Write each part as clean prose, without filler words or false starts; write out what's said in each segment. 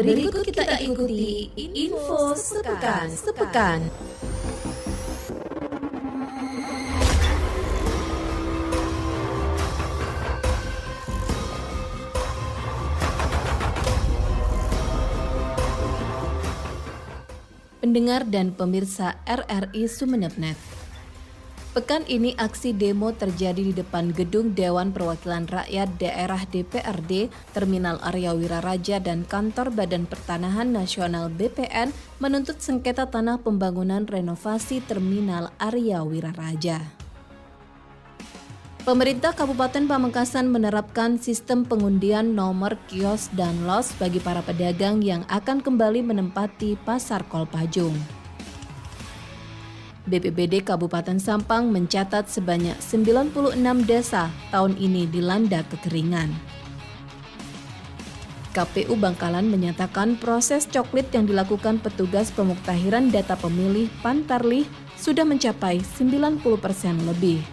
Berikut kita ikuti info sepekan. Pendengar dan pemirsa RRI Sumeneb.net. Pekan ini aksi demo terjadi di depan Gedung Dewan Perwakilan Rakyat Daerah DPRD, Terminal Arya Wiraraja dan Kantor Badan Pertanahan Nasional BPN menuntut sengketa tanah pembangunan renovasi Terminal Arya Wiraraja. Pemerintah Kabupaten Pamekasan menerapkan sistem pengundian nomor kios dan los bagi para pedagang yang akan kembali menempati Pasar Kolpajung. BPBD Kabupaten Sampang mencatat sebanyak 96 desa tahun ini dilanda kekeringan. KPU Bangkalan menyatakan proses coklit yang dilakukan petugas pemuktahiran data pemilih Pantarlih sudah mencapai 90% lebih.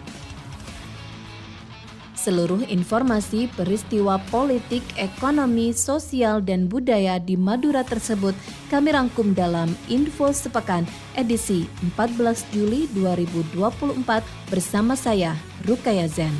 Seluruh informasi peristiwa politik, ekonomi, sosial, dan budaya di Madura tersebut kami rangkum dalam Info Sepekan edisi 14 Juli 2024 bersama saya, Rukaya Zen.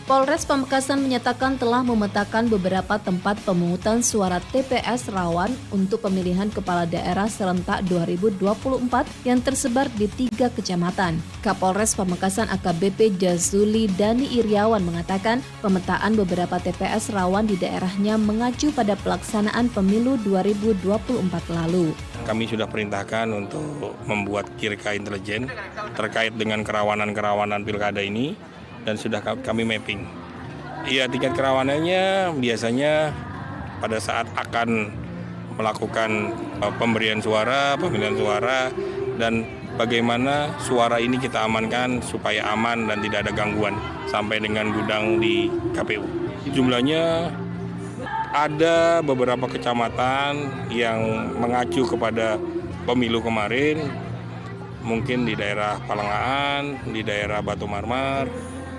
Polres Pamekasan menyatakan telah memetakan beberapa tempat pemungutan suara TPS rawan untuk pemilihan kepala daerah serentak 2024 yang tersebar di 3 kecamatan. Kapolres Pamekasan AKBP Jazuli Dani Iriawan mengatakan pemetaan beberapa TPS rawan di daerahnya mengacu pada pelaksanaan pemilu 2024 lalu. Kami sudah perintahkan untuk membuat kirka intelijen terkait dengan kerawanan-kerawanan pilkada ini. Dan sudah kami mapping. Iya, tingkat kerawanannya biasanya pada saat akan melakukan pemberian suara, pemilihan suara, dan bagaimana suara ini kita amankan supaya aman dan tidak ada gangguan sampai dengan gudang di KPU. Jumlahnya ada beberapa kecamatan yang mengacu kepada pemilu kemarin, mungkin di daerah Palengaan, di daerah Batu Marmar,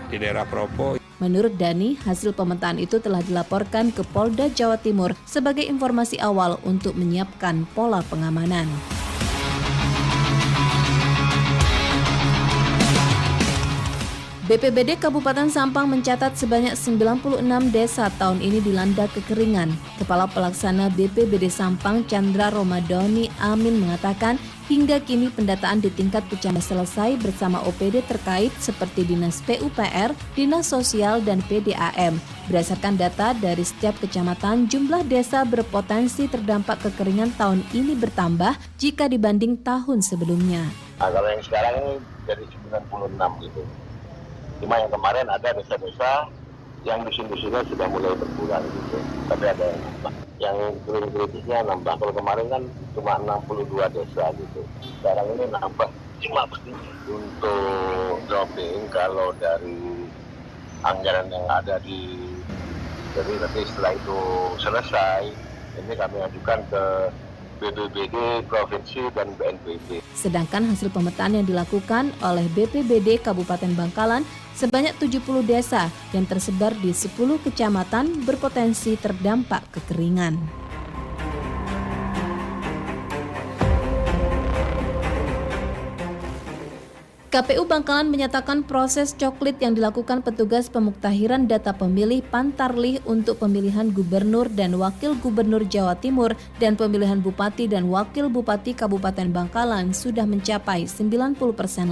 di daerah Propo. Menurut Dani, hasil pemetaan itu telah dilaporkan ke Polda Jawa Timur sebagai informasi awal untuk menyiapkan pola pengamanan. BPBD Kabupaten Sampang mencatat sebanyak 96 desa tahun ini dilanda kekeringan. Kepala Pelaksana BPBD Sampang Chandra Romadoni Amin mengatakan hingga kini pendataan di tingkat kecamatan selesai bersama OPD terkait seperti Dinas PUPR, Dinas Sosial, dan PDAM. Berdasarkan data dari setiap kecamatan, jumlah desa berpotensi terdampak kekeringan tahun ini bertambah jika dibanding tahun sebelumnya. Nah, kalau yang sekarang ini jadi 96 gitu. Cuma yang kemarin ada desa-desa yang dusun-dusunnya sudah mulai berkurang gitu. Tapi ada yang nambah. Yang kritisnya nambah. Kalau kemarin kan cuma 62 desa gitu. Sekarang ini nambah cuma begini. Untuk dropping kalau dari anggaran yang ada jadi nanti setelah itu selesai, ini kami ajukan ke BPBD Provinsi dan BNPB. Sedangkan hasil pemetaan yang dilakukan oleh BPBD Kabupaten Bangkalan sebanyak 70 desa yang tersebar di 10 kecamatan berpotensi terdampak kekeringan. KPU Bangkalan menyatakan proses coklit yang dilakukan petugas pemuktahiran data pemilih Pantarlih untuk pemilihan gubernur dan wakil gubernur Jawa Timur dan pemilihan bupati dan wakil bupati Kabupaten Bangkalan sudah mencapai 90%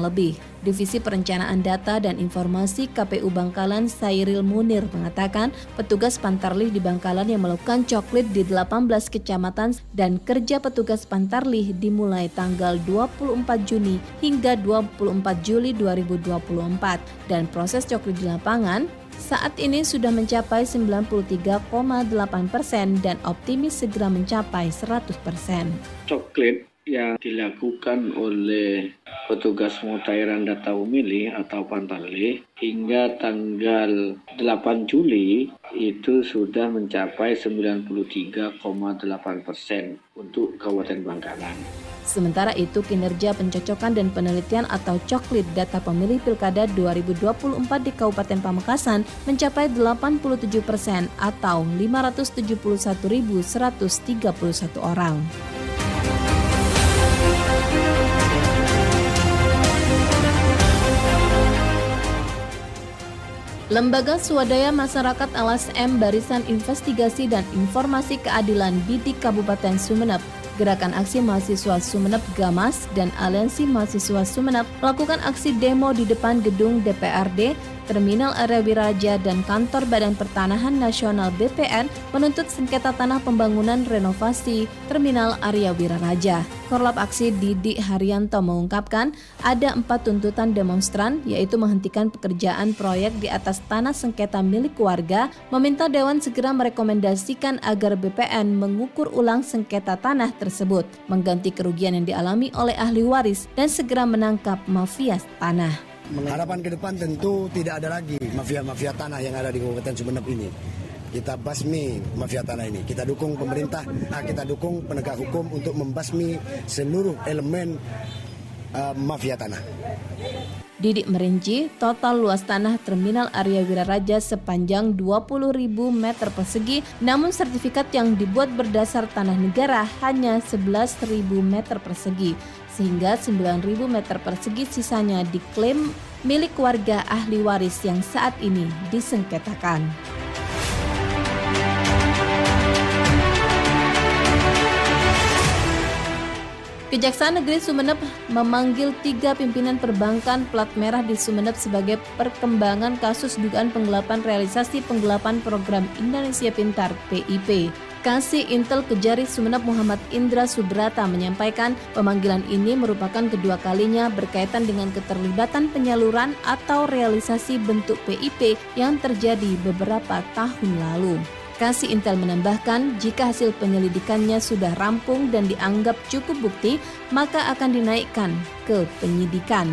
lebih. Divisi Perencanaan Data dan Informasi KPU Bangkalan Sairil Munir mengatakan petugas Pantarlih di Bangkalan yang melakukan coklit di 18 kecamatan dan kerja petugas Pantarlih dimulai tanggal 24 Juni hingga 24 Juli 2024 dan proses coklit di lapangan saat ini sudah mencapai 93,8% dan optimis segera mencapai 100%. Coklit yang dilakukan oleh petugas pemutahiran data pemilih atau Pantarlih hingga tanggal 8 Juli itu sudah mencapai 93,8% untuk Kabupaten Bangkalan. Sementara itu, kinerja pencocokan dan penelitian atau coklit data pemilih Pilkada 2024 di Kabupaten Pamekasan mencapai 87% atau 571.131 orang. Lembaga Swadaya Masyarakat LSM Barisan Investigasi dan Informasi Keadilan Bidik Kabupaten Sumeneb, Gerakan Aksi Mahasiswa Sumeneb Gamas, dan Aliansi Mahasiswa Sumeneb melakukan aksi demo di depan gedung DPRD, Terminal Arya Wiraja, dan Kantor Badan Pertanahan Nasional BPN menuntut sengketa tanah pembangunan renovasi Terminal Arya Wiraja. Korlap Aksi Didik Haryanto mengungkapkan ada 4 tuntutan demonstran, yaitu menghentikan pekerjaan proyek di atas tanah sengketa milik warga, meminta Dewan segera merekomendasikan agar BPN mengukur ulang sengketa tanah tersebut, mengganti kerugian yang dialami oleh ahli waris, dan segera menangkap mafia tanah. Harapan ke depan tentu tidak ada lagi mafia-mafia tanah yang ada di Kabupaten Sumeneb ini. Kita basmi mafia tanah ini. Kita dukung pemerintah, kita dukung penegak hukum untuk membasmi seluruh elemen mafia tanah. Didik merinci total luas tanah Terminal Arya Wiraja sepanjang 20.000 meter persegi, namun sertifikat yang dibuat berdasar tanah negara hanya 11.000 meter persegi, sehingga 9.000 meter persegi sisanya diklaim milik warga ahli waris yang saat ini disengketakan. Kejaksaan Negeri Sumeneb memanggil 3 pimpinan perbankan plat merah di Sumeneb sebagai perkembangan kasus dugaan penggelapan realisasi penggelapan program Indonesia Pintar PIP. Kasih Intel Kejari Sumeneb Muhammad Indra Subrata menyampaikan pemanggilan ini merupakan kedua kalinya berkaitan dengan keterlibatan penyaluran atau realisasi bentuk PIP yang terjadi beberapa tahun lalu. Kasih Intel menambahkan, jika hasil penyelidikannya sudah rampung dan dianggap cukup bukti, maka akan dinaikkan ke penyidikan.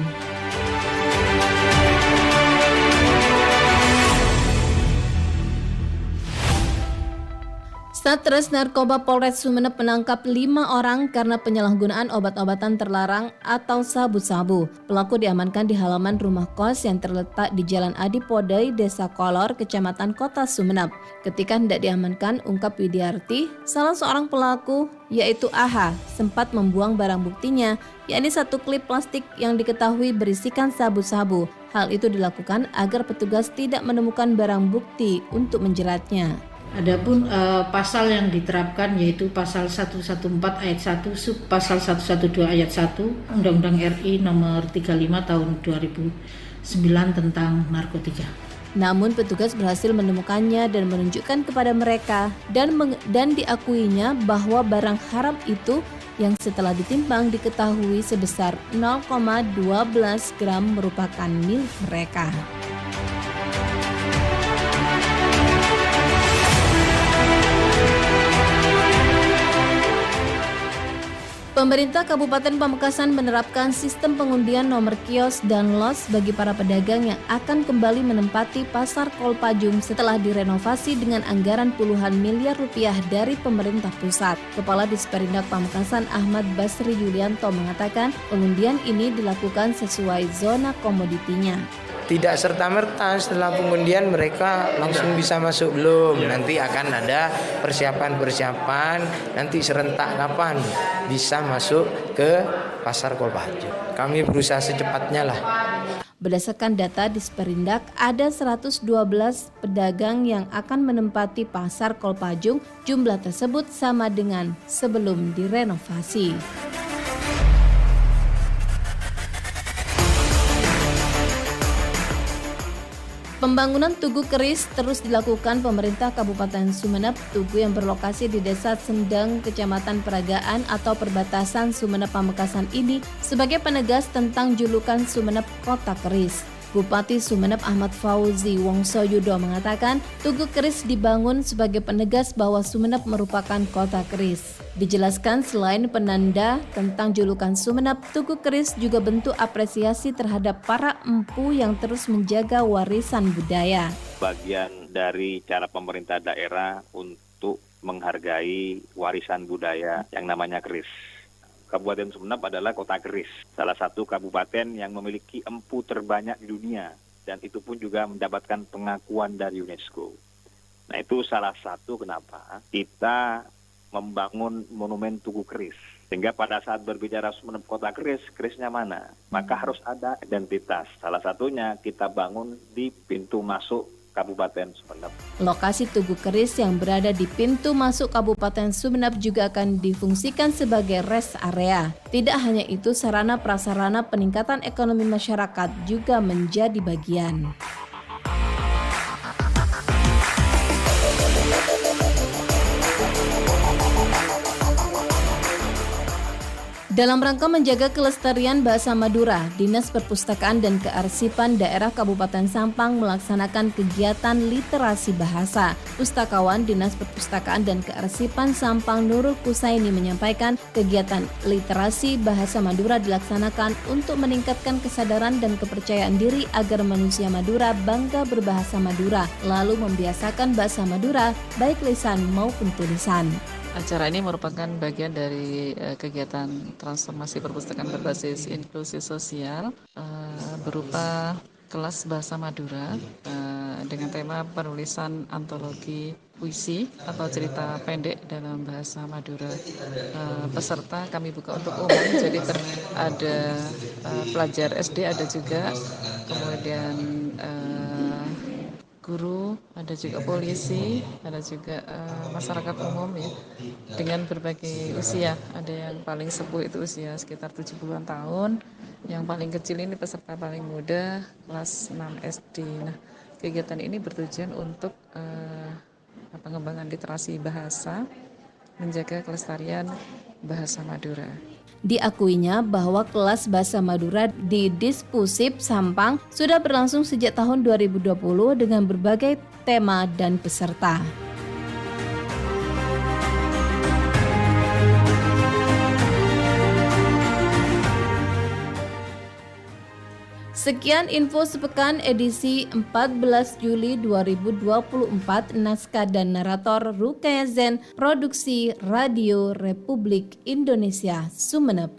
Satres Narkoba Polres Sumeneb menangkap 5 orang karena penyalahgunaan obat-obatan terlarang atau sabu-sabu. Pelaku diamankan di halaman rumah kos yang terletak di Jalan Adipodai, Desa Kolor, Kecamatan Kota Sumeneb. Ketika hendak diamankan, ungkap Widiarti, salah seorang pelaku, yaitu AH, sempat membuang barang buktinya, yakni 1 klip plastik yang diketahui berisikan sabu-sabu. Hal itu dilakukan agar petugas tidak menemukan barang bukti untuk menjeratnya. Adapun pasal yang diterapkan yaitu pasal 114 ayat 1 sub pasal 112 ayat 1 Undang-Undang RI nomor 35 tahun 2009 tentang narkotika. Namun petugas berhasil menemukannya dan menunjukkan kepada mereka dan diakuinya bahwa barang haram itu yang setelah ditimbang diketahui sebesar 0,12 gram merupakan milik mereka. Pemerintah Kabupaten Pamekasan menerapkan sistem pengundian nomor kios dan los bagi para pedagang yang akan kembali menempati Pasar Kolpajung setelah direnovasi dengan anggaran puluhan miliar rupiah dari pemerintah pusat. Kepala Disperindak Pamekasan Ahmad Basri Yulianto mengatakan pengundian ini dilakukan sesuai zona komoditinya. Tidak serta-merta setelah pengundian mereka langsung bisa masuk, belum. Nanti akan ada persiapan, nanti serentak kapan bisa masuk ke Pasar Kolpajung. Kami berusaha secepatnya lah. Berdasarkan data Disperindak, ada 112 pedagang yang akan menempati Pasar Kolpajung. Jumlah tersebut sama dengan sebelum direnovasi. Pembangunan Tugu Keris terus dilakukan pemerintah Kabupaten Sumeneb. Tugu yang berlokasi di Desa Sendang, Kecamatan Peragaan atau perbatasan Sumeneb Pamekasan ini sebagai penegas tentang julukan Sumeneb Kota Keris. Bupati Sumeneb Ahmad Fauzi Wongsoyudo mengatakan Tugu Keris dibangun sebagai penegas bahwa Sumeneb merupakan kota keris. Dijelaskan selain penanda tentang julukan Sumeneb, Tugu Keris juga bentuk apresiasi terhadap para empu yang terus menjaga warisan budaya. Bagian dari cara pemerintah daerah untuk menghargai warisan budaya yang namanya keris. Kabupaten Sumeneb adalah kota keris, salah satu kabupaten yang memiliki empu terbanyak di dunia dan itu pun juga mendapatkan pengakuan dari UNESCO. Nah itu salah satu kenapa kita membangun monumen Tugu Keris. Sehingga pada saat berbicara Sumeneb kota keris, kerisnya mana? Maka harus ada identitas. Salah satunya kita bangun di pintu masuk Kabupaten Sumeneb. Lokasi Tugu Keris yang berada di pintu masuk Kabupaten Sumeneb juga akan difungsikan sebagai rest area. Tidak hanya itu, sarana prasarana peningkatan ekonomi masyarakat juga menjadi bagian. Dalam rangka menjaga kelestarian bahasa Madura, Dinas Perpustakaan dan Kearsipan Daerah Kabupaten Sampang melaksanakan kegiatan literasi bahasa. Pustakawan Dinas Perpustakaan dan Kearsipan Sampang Nurul Kusaini menyampaikan kegiatan literasi bahasa Madura dilaksanakan untuk meningkatkan kesadaran dan kepercayaan diri agar manusia Madura bangga berbahasa Madura, lalu membiasakan bahasa Madura baik lisan maupun tulisan. Acara ini merupakan bagian dari kegiatan transformasi perpustakaan berbasis inklusi sosial berupa kelas bahasa Madura dengan tema penulisan antologi puisi atau cerita pendek dalam bahasa Madura. Peserta kami buka untuk umum, jadi ada pelajar SD ada juga, kemudian guru, ada juga polisi, ada juga masyarakat umum ya, dengan berbagai usia. Ada yang paling sepuh itu usia sekitar 70-an tahun, yang paling kecil ini peserta paling muda kelas 6 SD. Nah, kegiatan ini bertujuan untuk pengembangan literasi bahasa, menjaga kelestarian bahasa Madura. Diakuinya bahwa kelas bahasa Madura di Dispusip Sampang sudah berlangsung sejak tahun 2020 dengan berbagai tema dan peserta. Sekian info sepekan edisi 14 Juli 2024, naskah dan narator Rukaya Zen, produksi Radio Republik Indonesia, Sumeneb.